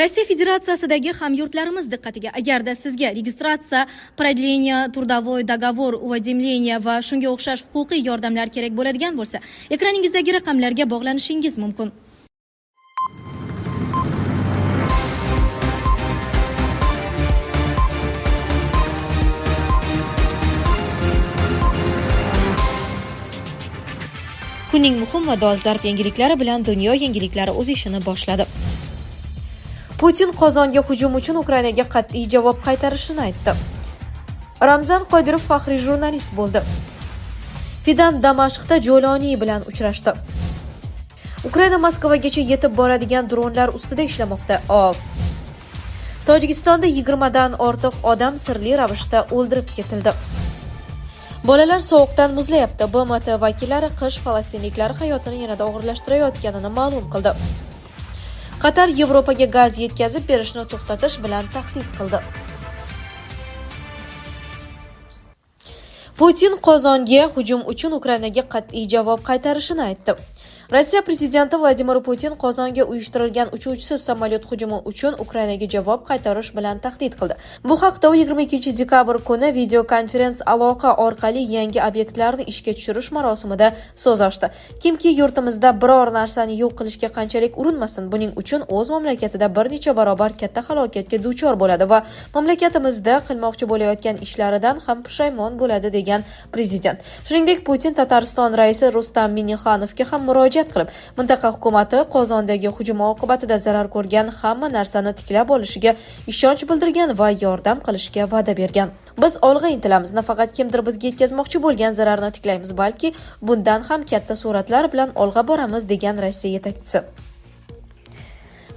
Rossiya Federatsiyasidagi hamyurtlarimiz diqqatiga, agarda sizga registratsiya, продление, трудовой договор, уведомление va shunga o'xshash huquqiy yordamlar kerak bo'ladigan bo'lsa, ekraningizdagi raqamlarga bog'lanishingiz mumkin. Kunning muhim va dolzarb yangiliklari bilan dunyo yangiliklari o'z ishini boshladi. Putin Qozonga hujum uchun Ukrainaga qat'iy javob qaytarishini aytdi. Ramzan Qodirov faxriy jurnalist bo'ldi. Fidan Damashqda Jo'loniy bilan uchrashdi. Ukraina Moskvagacha yetib boradigan dronlar ustida ishlamoqda. Tojikistonda 20 dan ortiq odam sirli ravishda o'ldirib ketildi. Bolalar sovuqdan muzlayapti. BMT vakillari qish falastinliklar hayotini yanada og'irlashtirayotganini ma'lum qildi. Qatar Yevropaga gaz yetkazib berishni to'xtatish bilan tahdid qildi. Putin Qozonga hujum uchun Ukrainaga qat'iy javob qaytarishini aytdi. Rossiya prezidenti Vladimir Putin Qozonga uyushtirilgan uchuvchisiz samolyot hujumi uchun Ukrainaga javob qaytarish bilan tahdid qildi. Bu haqda 22 dekabr kuni video konferens aloqa orqali yangi obyektlarni ishga tushirish marosimida so'z ochdi. Kimki yurtimizda biror narsani yo'q qilishga qanchalik urinmasin, buning uchun o'z mamlakatida bir necha barobar katta halokatga duchor bo'ladi va mamlakatimizda qilmoqchi bo'layotgan ishlaridan ham pushaymon bo'ladi degan prezident. Shuningdek, Putin Tatariston raisi Rustam Minnixanovga ham murojaat qilib, mintaqa hukumati Qozondagi hujum oqibatida zarar ko'rgan hamma narsani tiklab olishiga ishonch bildirgan va yordam qilishga va'da bergan. Biz olg'a intilamiz, nafaqat kimdir bizga yetkazmoqchi bo'lgan zararni tiklaymiz, balki bundan ham katta suratlar bilan olg'a boramiz degan Rossiya yetakchisi.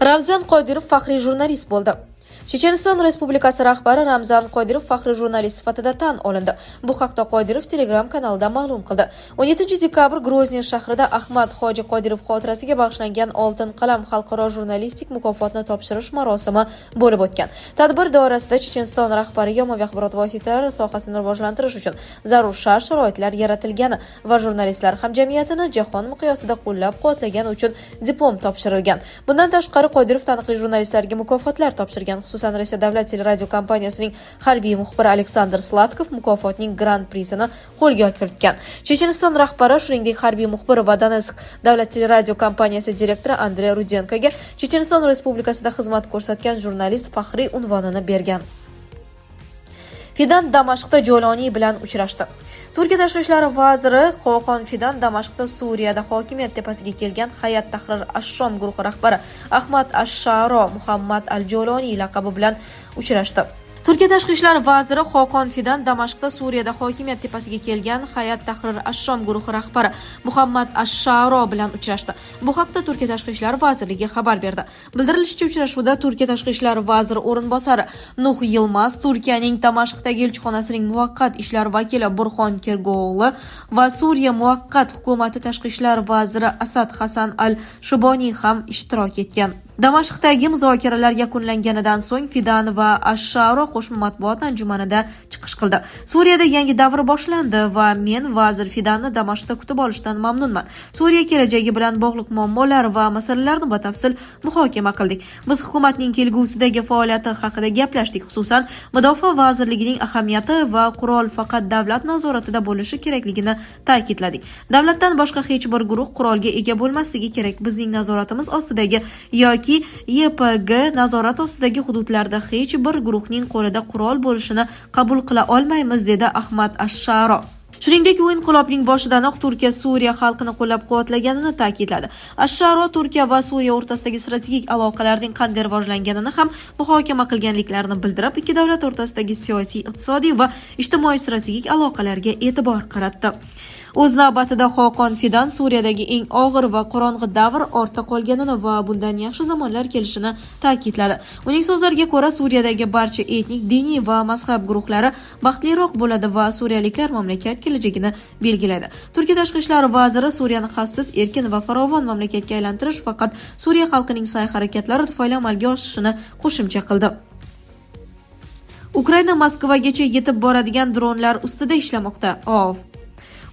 Ramzan Qodirov faxriy jurnalist bo'ldi. Checheniston Respublikasi rahbari Ramzan Qodirov faxriy jurnalist sifatida tan olindi. Bu haqda Qodirov Telegram kanalida ma'lum qildi. 17 dekabr Grozniy shahrida Ahmad Hoji Qodirov xotirasiga bag'ishlangan Oltin qalam xalqaro jurnalistik mukofotni topshirish marosimi bo'lib o'tgan. Tadbir doirasida Checheniston rahbariga ommaviy axborot vositalari sohasini rivojlantirish uchun zarur shart-sharoitlar yaratilgani va jurnalistlar hamjamiyatini jahon miqyosida qo'llab-quvvatlagani uchun diplom topshirilgan. Bundan tashqari Qodirov taniqli jurnalistlarga mukofotlar topshirgan. Xususan, Rossiya davlat teleradio kompaniyasining harbiy muxbiri Aleksandr Sladkov mukofotning Grand Prisini qo'lga kiritgan. Checheniston rahbari shuningdek harbiy muxbir va Donetsk davlat teleradio kompaniyasi direktori Andrey Rudenkoga Checheniston Respublikasida xizmat ko'rsatgan jurnalist faxriy unvonini bergan. Fidan Damashqda Jo'loniy bilan uchrashdi. Turkiya tashqi ishlar vaziri Xoqon Fidan Damashqda Suriyada hokimiyat tepasiga kelgan Hayat Tahrir ash-Shom guruhi rahbari Ahmad ash-Sharo Muhammad al-Jo'loniy laqabi bilan uchrashdi. Turkiya tashqi ishlar vaziri Xoqon Fidan Damashqda Suriyada hokimiyat tepasiga kelgan Hayat Tahrir ash-Shom guruhi rahbari Muhammad ash-Sharo bilan uchrashdi. Bu haqda Turkiya tashqi ishlar vazirligi xabar berdi. Bildirilishicha, uchrashuvda Turkiya tashqi ishlar vaziri o'rinbosari Nuh Yilmaz, Turkiyaning Damashqdagi elchixonasining muvaqqat ishlar vakili Burxon Kergo'g'li va Suriya muvaqqat hukumati tashqi ishlar vaziri Asad Hasan al-Shuboniy ham ishtirok etgan. Damashqdagi muzokaralar yakunlanganidan so'ng Fidan va ash-Sharo qo'shma matbuot anjumanida chiqish qildi. Suriyada yangi davr boshlandi va men vazir Fidanni Damashqda kutib olishdan mamnunman. Suriya kelajagi bilan bog'liq muammolar va masalalarni batafsil muhokama qildik. Biz hukumatning kelgusidagi faoliyati haqida gaplashdik. Xususan, Mudofaa vazirligining ahamiyati va qurol faqat davlat nazoratida bo'lishi kerakligini ta'kidladik. Davlatdan boshqa hech bir guruh qurolga ega bo'lmasligi kerak. Bizning nazoratimiz ostidagi yoki YPG nazorat ostidagi hududlarda hech bir guruhning qo'lida qurol bo'lishini qabul qila olmaymiz, dedi Ahmad ash-Sharo. Shuningdek, u inqilobning boshidanoq Turkiya Suriya xalqini qo'llab-quvvatlaganini ta'kidladi. Ash-Sharo Turkiya va Suriya o'rtasidagi strategik aloqalarning qanday rivojlanganini ham muhokama qilganliklarini bildirib, ikki davlat o'rtasidagi siyosiy, iqtisodiy va ijtimoiy strategik aloqalarga e'tibor qaratdi. O'z navbatida Xoqon Fidan Suriyadagi eng og'ir va qorong'u davr ortda qolganini va bundan yaxshi zamonlar kelishini ta'kidladi. Uning so'zlariga ko'ra, Suriyadagi barcha etnik, diniy va mazhab guruhlari baxtliroq bo'ladi va suriyaliklar mamlakat kelajagini belgilaydi. Turkiya tashqi ishlar vaziri Suriyani xavfsiz, erkin va farovon mamlakatga aylantirish faqat Suriya xalqining sa'y-harakatlari tufayli amalga oshishini qo'shimcha qildi. Ukraina Moskvagacha yetib boradigan dronlar ustida ishlamoqda.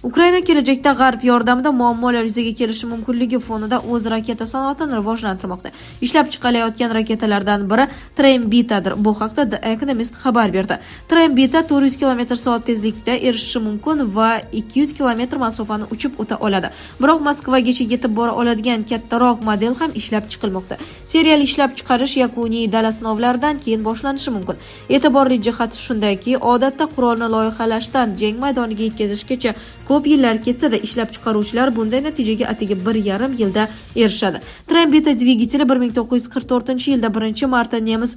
Ukraina kelajakda G'arb yordamida muammolar yuzaga kelishi mumkinligi fonida o'z raketa sanoatini rivojlantirmoqda. Ishlab chiqilayotgan raketalardan biri Trembitadir. Bu haqda The Economist xabar berdi. Trembita 400 km/soat tezlikda erishishi mumkin va 200 km masofani uchib o'ta oladi. Biroq Moskvagacha yetib bora oladigan kattaroq model ham ishlab chiqilmoqda. Seriyali ishlab chiqarish yakuniy dala sinovlaridan keyin boshlanishi mumkin. E'tiborli jihati shundaki, odatda qurolni loyihalashdan jang maydoniga yetkazishgacha ko'p yillar ketsa-da, ishlab chiqaruvchilar bunday natijaga atigi 1,5 yilda erishadi. Trembita dvigateli 1944-yilda 1-marta nemis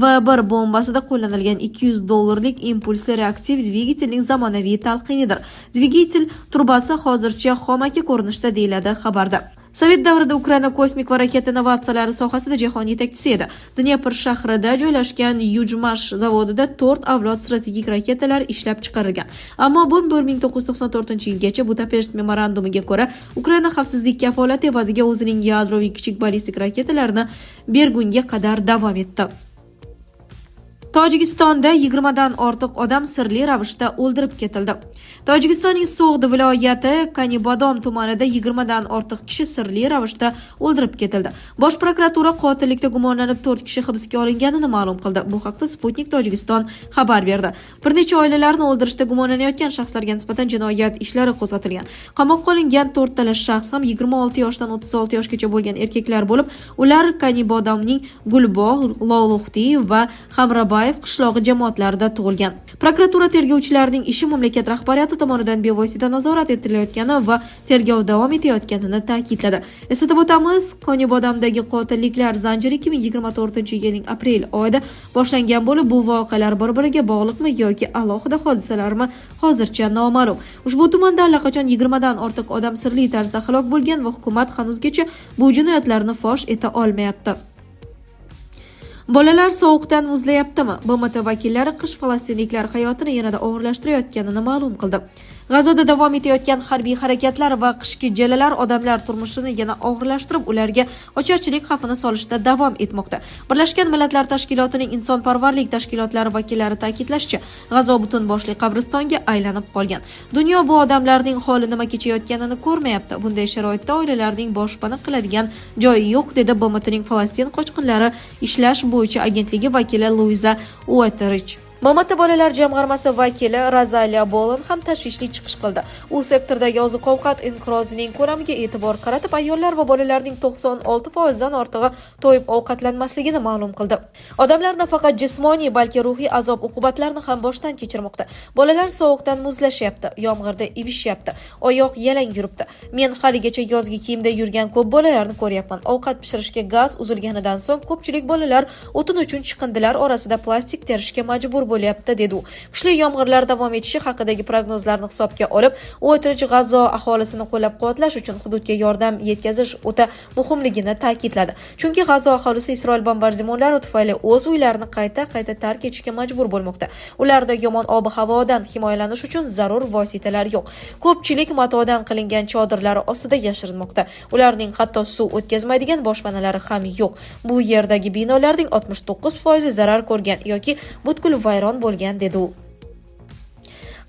V1 bombasida qo'llanilgan $200 impulsli reaktiv dvigatelning zamonaviy talqinidir. Dvigatel turbasi hozircha xomaki ko'rinishda deyiladi xabarda. Sovet davrida Ukraina kosmik va raketa innovatsiyalari sohasida jahon yetakchisi edi. Dnepr shahrida joylashgan Yujmash zavodida 4 avlod strategik raketalar ishlab chiqarilgan. Ammo bu 1994-yilgacha Budapesht memorandumiga ko'ra Ukraina xavfsizlik kafolati evaziga o'zining yadroviy kichik ballistik raketalarini bergunga qadar davom etdi. Tojikistonda 20 dan ortiq odam sirli ravishda o'ldirib ketildi. Tojikistonning So'g'di viloyati Kanibodom tumanida 20 dan ortiq kishi sirli ravishda o'ldirib ketildi. Bosh prokuratura qotillikda gumonlanib 4 kishi hibsga olinganini ma'lum qildi. Bu haqda Sputnik Tojikiston xabar berdi. Bir necha oilalarni o'ldirishda gumonlanayotgan shaxslarga nisbatan jinoyat ishlari qo'zg'atilgan. Qamoqqa olingan 4 tala shaxs ham 26 yoshdan 36 yoshgacha bo'lgan erkaklar bo'lib, ular Kanibodomning Gulbog', Loluxti va Hamrabay qishlog'i jamoatlarida tug'ilgan. Prokuratura tergovchilarining ishi mamlakat rahbariyati tomonidan bevosita nazorat etilayotgani va tergov davom etayotganini ta'kidladi. Eslatib o'tamiz, Konibodamdagi qotilliklar zanjiri 2024-yilning aprel oyida boshlangan bo'lib, bu voqealar bir-biriga bog'liqmi yoki alohida hodisalarmi hozircha noma'lum. Ushbu tumanda allaqachon 20 dan ortiq odam sirli tarzda halok bo'lgan va hukumat hanuzgacha bu jinoyatlarni fosh eta olmayapti. Bolalar sovuqdan muzlayaptimi? BMT vakillari qish falastinliklar hayotini yanada og'irlashtirayotganini ma'lum qildi. G'azoda davom etayotgan harbiy harakatlar va qishki jalalar odamlar turmushini yana og'irlashtirib, ularga ocharchilik xavfini solishda davom etmoqda. Birlashgan Millatlar Tashkilotining insonparvarlik tashkilotlari vakillari ta'kidlashicha, G'azo butun boshli qabristonga aylanib qolgan. Dunyo bu odamlarning holi nima kechayotganini ko'rmayapti. Bunday sharoitda oilalarning boshpana qiladigan joyi yo'q, dedi BMTning Falastin qochqinlari ishlash bo'yicha agentligi vakili Luiza Ueterich. BMT bolalar jamg'armasi vakili Rosalia Bolan ham tashvishli chiqish qildi. U sektordagi oziq-ovqat inqirozining ko'lamiga e'tibor qaratib, ayollar va bolalarning 96% dan ortig'i to'yib ovqatlanmasligini ma'lum qildi. Odamlar nafaqat jismoniy, balki ruhiy azob-uqubatlarni ham boshdan kechirmoqda. Bolalar sovuqdan muzlashyapti, yomg'irda ivishyapti, oyoq yalang yuribdi. Men haligacha yozgi kiyimda yurgan ko'p bolalarni ko'ryapman. Ovqat pishirishga gaz uzilganidan so'ng ko'pchilik bolalar o'tin uchun chiqindilar orasida plastik terishga majbur bo'lyapti, dedi u. Kuchli yomg'irlar davom etishi haqidagi prognozlarni hisobga olib, O'tirich G'azo aholisini qo'llab-quvvatlash uchun hududga yordam yetkazish o'ta muhimligini ta'kidladi. Chunki G'azo aholisi Isroil bombardimonlari tufayli o'z uylarini qayta tark etishga majbur bo'lmoqda. Ularda yomon ob-havodan himoyalanish uchun zarur vositalar yo'q. Ko'pchilik matodan qilingan chodirlar ostida yashirinmoqda. Ularning hatto suv o'tkazmaydigan boshpanalari ham yo'q. Bu yerdagi binolarning 69% zarar ko'rgan yoki butkul vayron bo'lgan, dedi u.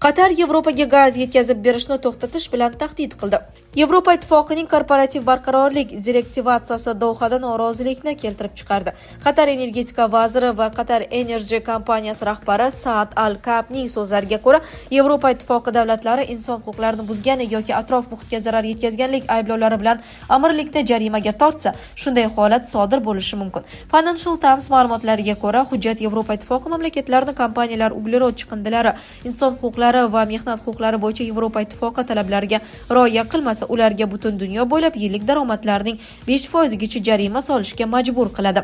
Qatar Yevropaga gaz yetkazib berishni to'xtatish bilan tahdid qildi. Yevropa ittifoqining korporativ barqarorlik direktivatsiyasi Dohada norozilikni keltirib chiqardi. Qatar energetika vaziri va Qatar Energy kompaniyasi rahbari Saad Al-Kabning so'zlariga ko'ra, Yevropa ittifoqi davlatlari inson huquqlarini buzgani yoki atrof muhitga zarar yetkazganlik ayblovlari bilan amirlikda jarimaga tortsa, shunday holat sodir bo'lishi mumkin. Financial Times ma'lumotlariga ko'ra, hujjat Yevropa ittifoqi mamlakatlarini kompaniyalar uglerod chiqindilari, inson huquqlari va mehnat huquqlari bo'yicha Yevropa ittifoqi talablariga rioya qilmasa, ularga butun dunyo bo'ylab yillik daromadlarining 5% gacha jarima solishga majbur qiladi.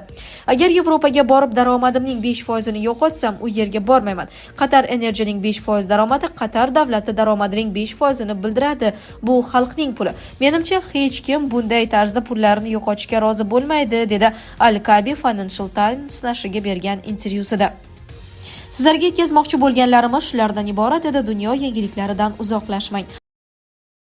Agar Yevropaga borib daromadimning 5% ni yo'qotsam, u yerga bormayman. Qatar Energy'ning 5% daromadi Qatar davlati daromadining 5% ni bildiradi. Bu xalqning puli. Menimcha, hech kim bunday tarzda pullarni yo'qotishga rozi bo'lmaydi, dedi Al-Kabi Financial Times nashriga bergan intervyusida. Sizlarga yetkazmoqchi bo'lganlarimiz shulardan iborat edi. Dunyo yangiliklaridan uzoqlashmang.